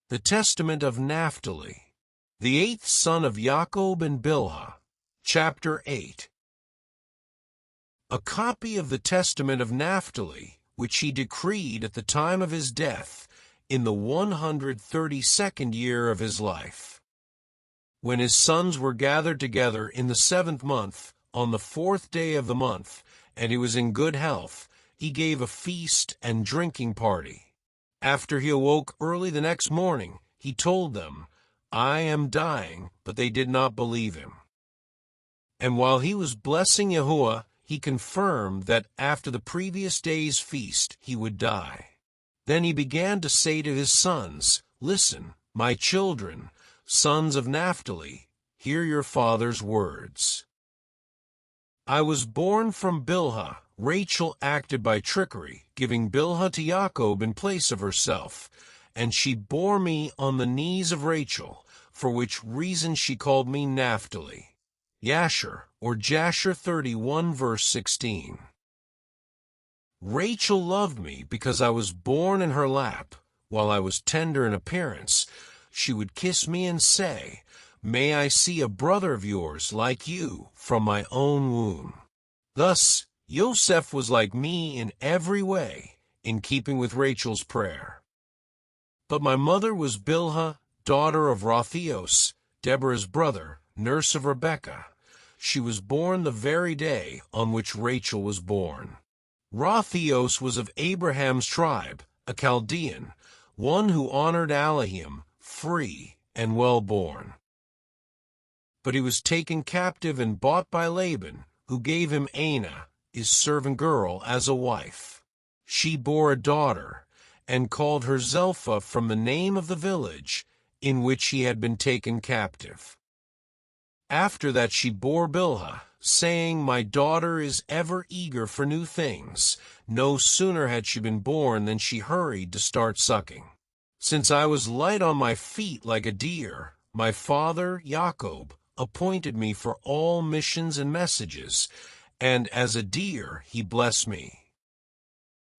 The Testament of Naphtali, the eighth son of Jacob and Bilhah. Chapter 8. A copy of the Testament of Naphtali, which he decreed at the time of his death, in the 132nd year of his life. When his sons were gathered together in the 7th month, on the 4th day of the month, and he was in good health, he gave a feast and drinking party. After he awoke early the next morning, he told them, "I am dying," but they did not believe him. And while he was blessing Yahuwah, he confirmed that after the previous day's feast he would die. Then he began to say to his sons, "Listen, my children, sons of Naphtali, hear your father's words. I was born from Bilhah. Rachel acted by trickery, giving Bilhah to Jacob in place of herself, and she bore me on the knees of Rachel, for which reason she called me Naphtali." Yasher, or Jasher 31, verse 16. Rachel loved me because I was born in her lap. While I was tender in appearance, she would kiss me and say, "May I see a brother of yours like you from my own womb." Thus, Yosef was like me in every way, in keeping with Rachel's prayer. But my mother was Bilhah, daughter of Raphios, Deborah's brother, nurse of Rebekah. She was born the very day on which Rachel was born. Raphios was of Abraham's tribe, a Chaldean, one who honored Elohim, free and well-born. But he was taken captive and bought by Laban, who gave him Anah, his servant girl, as a wife. She bore a daughter, and called her Zelpha from the name of the village in which he had been taken captive. After that she bore Bilhah, saying, "My daughter is ever eager for new things." No sooner had she been born than she hurried to start sucking. Since I was light on my feet like a deer, my father, Jacob, appointed me for all missions and messages, and as a deer he blessed me.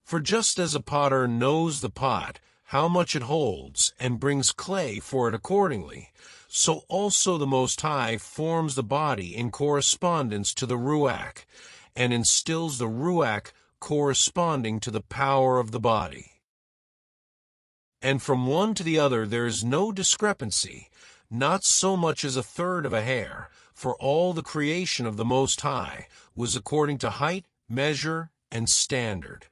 For just as a potter knows the pot, how much it holds, and brings clay for it accordingly, so also the Most High forms the body in correspondence to the Ruach, and instills the Ruach corresponding to the power of the body. And from one to the other there is no discrepancy, not so much as a third of a hair, for all the creation of the Most High was according to height, measure, and standard.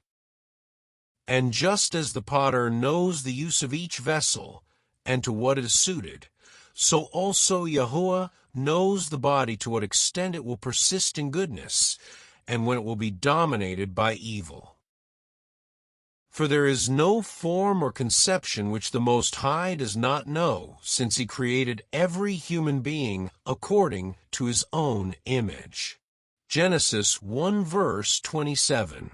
And just as the potter knows the use of each vessel, and to what it is suited, so also Yahuwah knows the body to what extent it will persist in goodness, and when it will be dominated by evil. For there is no form or conception which the Most High does not know, since he created every human being according to his own image. Genesis 1 verse 27.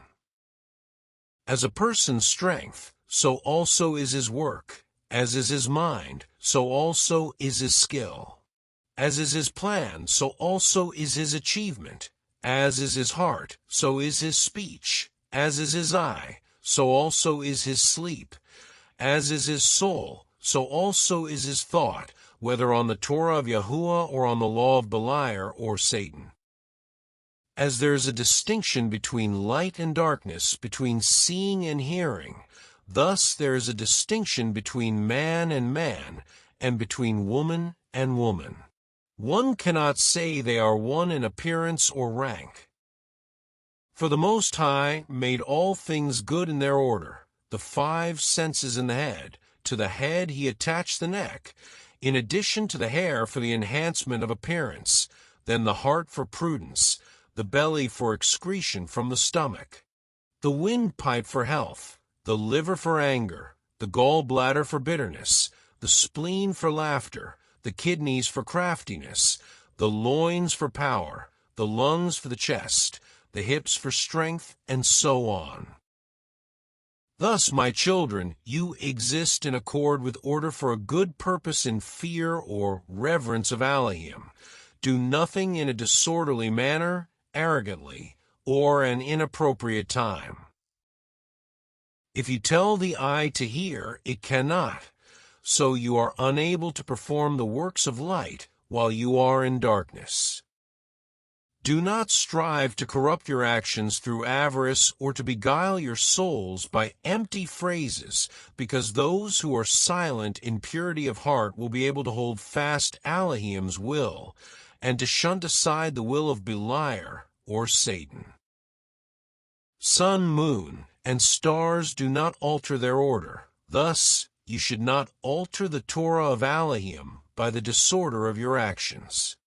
As a person's strength, so also is his work. As is his mind, so also is his skill. As is his plan, so also is his achievement. As is his heart, so is his speech. As is his eye, so also is his sleep. As is his soul, so also is his thought, whether on the Torah of Yahuwah or on the law of Beliar or Satan. As there is a distinction between light and darkness, between seeing and hearing, thus there is a distinction between man, and between woman and woman. One cannot say they are one in appearance or rank. For the Most High made all things good in their order, the 5 senses in the head. To the head he attached the neck, in addition to the hair for the enhancement of appearance, then the heart for prudence, the belly for excretion from the stomach, the windpipe for health, the liver for anger, the gallbladder for bitterness, the spleen for laughter, the kidneys for craftiness, the loins for power, the lungs for the chest, the hips for strength, and so on. Thus, my children, you exist in accord with order for a good purpose in fear or reverence of Elohim. Do nothing in a disorderly manner, arrogantly, or an inappropriate time. If you tell the eye to hear, it cannot. so you are unable to perform the works of light while you are in darkness. Do not strive to corrupt your actions through avarice or to beguile your souls by empty phrases, because those who are silent in purity of heart will be able to hold fast Elohim's will, and to shunt aside the will of Beliar or Satan. Sun, moon, and stars do not alter their order. Thus, you should not alter the Torah of Elohim by the disorder of your actions.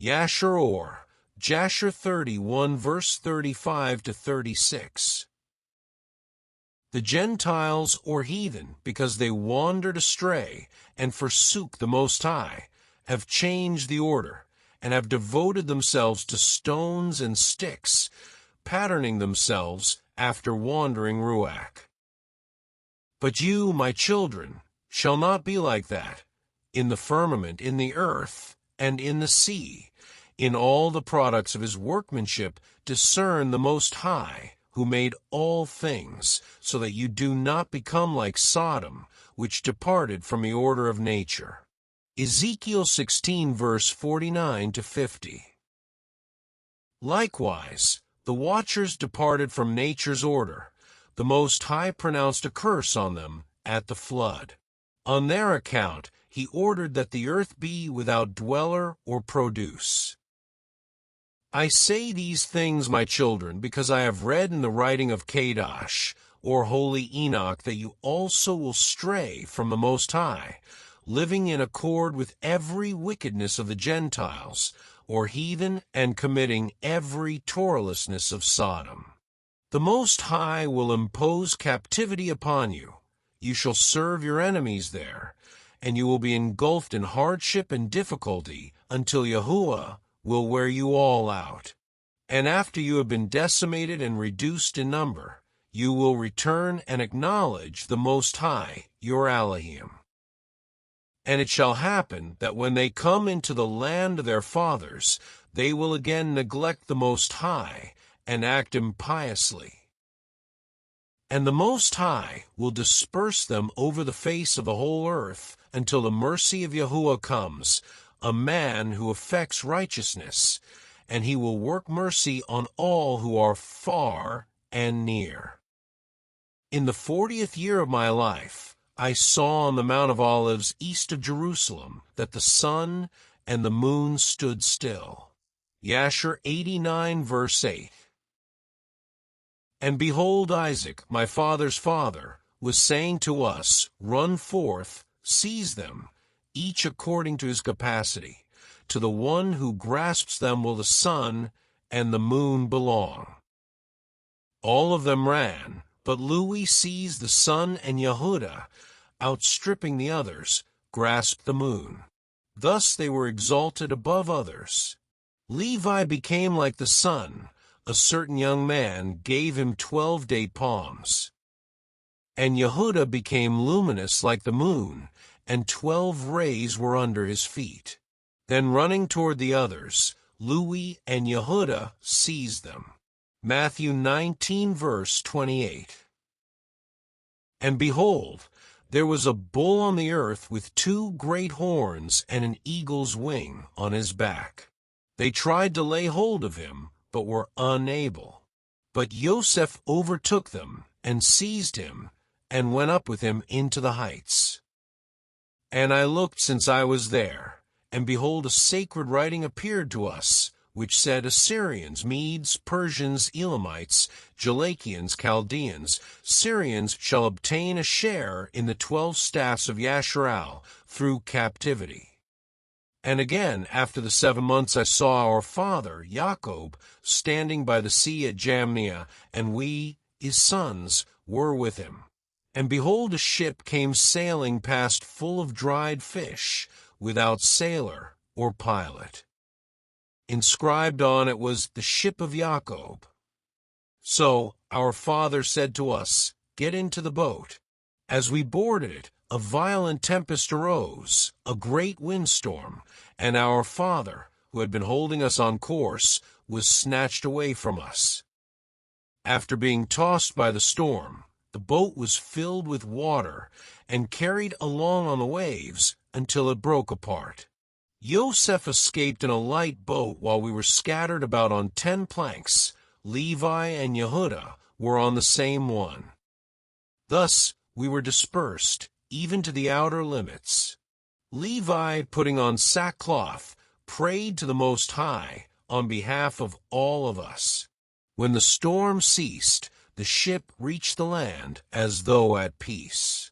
Yashar or Jasher 31 verse 35 to 36. The Gentiles or heathen, because they wandered astray and forsook the Most High, have changed the order and have devoted themselves to stones and sticks, patterning themselves after wandering Ruach. But you, my children, shall not be like that, in the firmament, in the earth, and in the sea. In all the products of his workmanship discern the Most High, who made all things, so that you do not become like Sodom, which departed from the order of nature. Ezekiel 16 verse 49 to 50. Likewise, the watchers departed from nature's order. The Most High pronounced a curse on them at the flood. On their account, he ordered that the earth be without dweller or produce. I say these things, my children, because I have read in the writing of Kadosh, or holy Enoch, that you also will stray from the Most High, living in accord with every wickedness of the Gentiles, or heathen, and committing every Torahlessness of Sodom. The Most High will impose captivity upon you. You shall serve your enemies there, and you will be engulfed in hardship and difficulty until Yahuwah will wear you all out. And after you have been decimated and reduced in number, you will return and acknowledge the Most High, your Elohim. And it shall happen that when they come into the land of their fathers, they will again neglect the Most High and act impiously. And the Most High will disperse them over the face of the whole earth until the mercy of Yahuwah comes, a man who effects righteousness, and he will work mercy on all who are far and near. In the 40th year of my life, I saw on the Mount of Olives east of Jerusalem that the sun and the moon stood still. Yashar 89 verse 8. And behold, Isaac, my father's father, was saying to us, Run forth, seize them, each according to his capacity. To the one who grasps them will the sun and the moon belong. All of them ran, but Louis seized the sun, and Yehuda, outstripping the others, grasped the moon. Thus they were exalted above others. Levi became like the sun. A certain young man gave him 12-day palms. And Yehuda became luminous like the moon, and 12 rays were under his feet. Then running toward the others, Louis and Yehuda seized them. Matthew 19 verse 28. And behold, there was a bull on the earth with 2 great horns and an eagle's wing on his back. They tried to lay hold of him, but were unable. But Yosef overtook them and seized him, and went up with him into the heights. And I looked since I was there, and behold, a sacred writing appeared to us, which said, Assyrians, Medes, Persians, Elamites, Jalakians, Chaldeans, Syrians shall obtain a share in the 12 staffs of Yasharal through captivity. And again, after the 7 months, I saw our father, Jacob, standing by the sea at Jamnia, and we, his sons, were with him. And behold, a ship came sailing past full of dried fish, without sailor or pilot. Inscribed on it was the ship of Jacob. So our father said to us, Get into the boat. As we boarded it, a violent tempest arose, a great windstorm, and our father, who had been holding us on course, was snatched away from us. After being tossed by the storm, The boat was filled with water and carried along on the waves until it broke apart. Yosef escaped in a light boat while we were scattered about on 10 planks. Levi and Yehuda were on the same one. Thus we were dispersed, even to the outer limits. Levi, putting on sackcloth, prayed to the Most High on behalf of all of us. When the storm ceased, the ship reached the land as though at peace.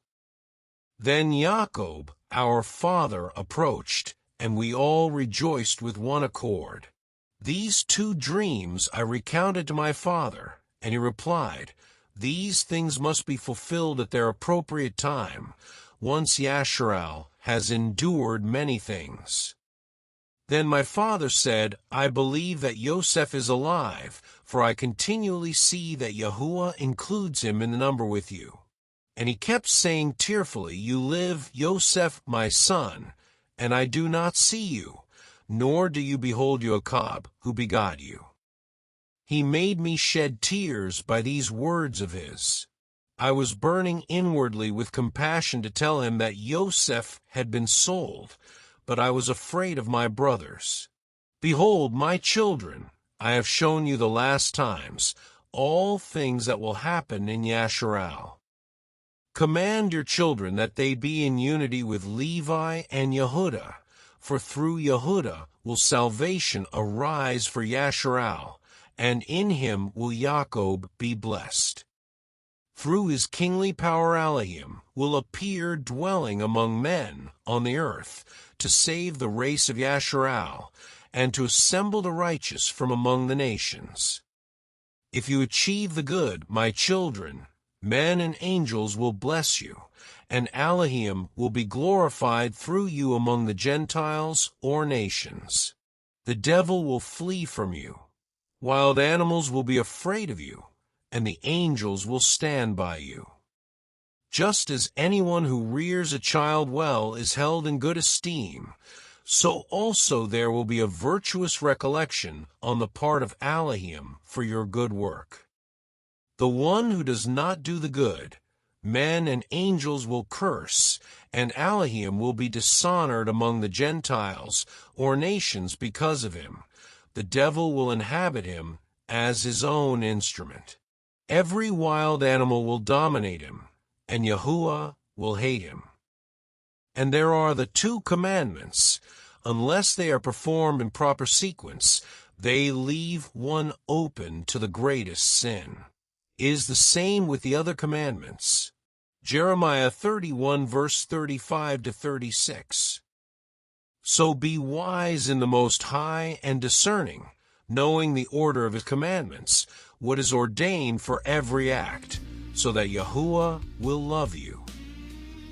Then Jacob, our father, approached, and we all rejoiced with one accord. These 2 dreams I recounted to my father, and he replied, "These things must be fulfilled at their appropriate time, once Yasharal has endured many things." Then my father said, "I believe that Yosef is alive, for I continually see that Yahuwah includes him in the number with you." And he kept saying tearfully, "You live, Yosef, my son, and I do not see you, nor do you behold Jacob, who begot you." He made me shed tears by these words of his. I was burning inwardly with compassion to tell him that Yosef had been sold, but I was afraid of my brothers. "Behold, my children, I have shown you the last times, all things that will happen in Yasharal. Command your children that they be in unity with Levi and Yehuda, for through Yehuda will salvation arise for Yasharal, and in him will Jacob be blessed. Through his kingly power Elohim will appear dwelling among men on the earth, to save the race of Yasharal, and to assemble the righteous from among the nations. If you achieve the good, my children, men and angels will bless you, and Elohim will be glorified through you among the Gentiles or nations. The devil will flee from you. Wild animals will be afraid of you, and the angels will stand by you. Just as anyone who rears a child well is held in good esteem, so also there will be a virtuous recollection on the part of Elohim for your good work. The one who does not do the good, men and angels will curse, and Elohim will be dishonored among the Gentiles or nations because of him. The devil will inhabit him as his own instrument. Every wild animal will dominate him, and Yahuwah will hate him. And there are the 2 commandments. Unless they are performed in proper sequence, they leave one open to the greatest sin. It is the same with the other commandments. Jeremiah 31 verse 35 to 36. So be wise in the Most High and discerning, knowing the order of his commandments, what is ordained for every act, so that Yahuwah will love you.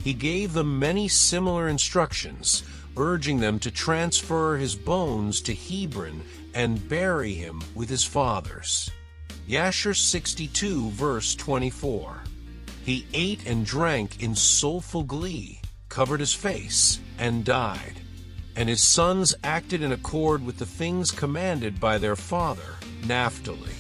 He gave them many similar instructions, urging them to transfer his bones to Hebron and bury him with his fathers. Yasher 62 verse 24. He ate and drank in soulful glee, covered his face, and died. And his sons acted in accord with the things commanded by their father, Naphtali.